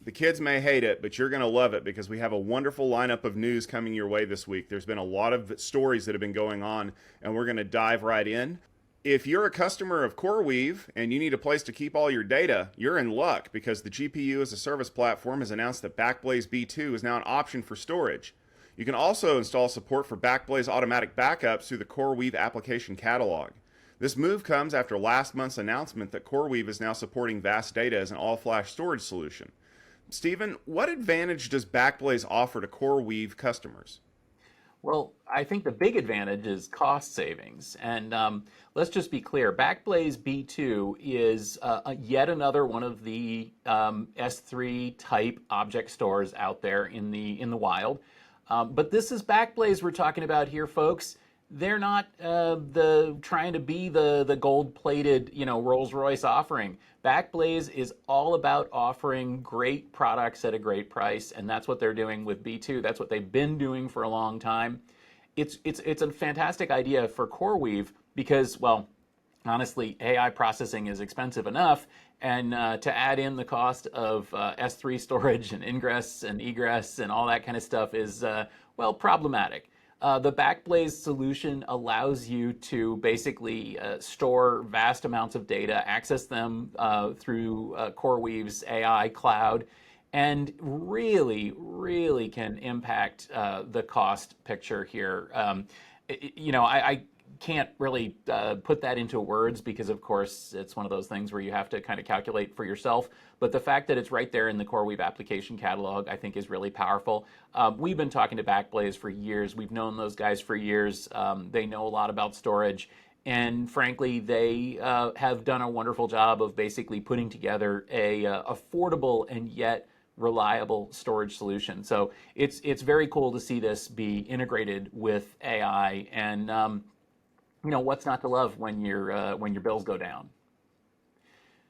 The kids may hate it, but you're going to love it because we have a wonderful lineup of news coming your way this week. There's been a lot of stories that have been going on, and we're going to dive right in. If you're a customer of CoreWeave and you need a place to keep all your data, you're in luck because the GPU as a service platform has announced that Backblaze B2 is now an option for storage. You can also install support for Backblaze automatic backups through the CoreWeave application catalog. This move comes after last month's announcement that CoreWeave is now supporting VAST Data as an all-flash storage solution. Stephen, what advantage does Backblaze offer to CoreWeave customers? Well, I think the big advantage is cost savings. And let's just be clear, Backblaze B2 is yet another one of the S3 type object stores out there in the wild. But this is Backblaze we're talking about here, folks. They're not trying to be the gold-plated, Rolls-Royce offering. Backblaze is all about offering great products at a great price, and that's what they're doing with B2. That's what they've been doing for a long time. It's a fantastic idea for CoreWeave because, well, honestly, AI processing is expensive enough, and to add in the cost of S3 storage and ingress and egress and all that kind of stuff is, well, problematic. The Backblaze solution allows you to basically store vast amounts of data, access them through CoreWeave's AI cloud, and really, really can impact the cost picture here. I can't really put that into words because, of course, it's one of those things where you have to kind of calculate for yourself. But the fact that it's right there in the CoreWeave application catalog, I think, is really powerful. We've been talking to Backblaze for years. We've known those guys for years. They know a lot about storage. And frankly, they have done a wonderful job of basically putting together a affordable and yet reliable storage solution. So it's very cool to see this be integrated with AI. And what's not to love when your bills go down?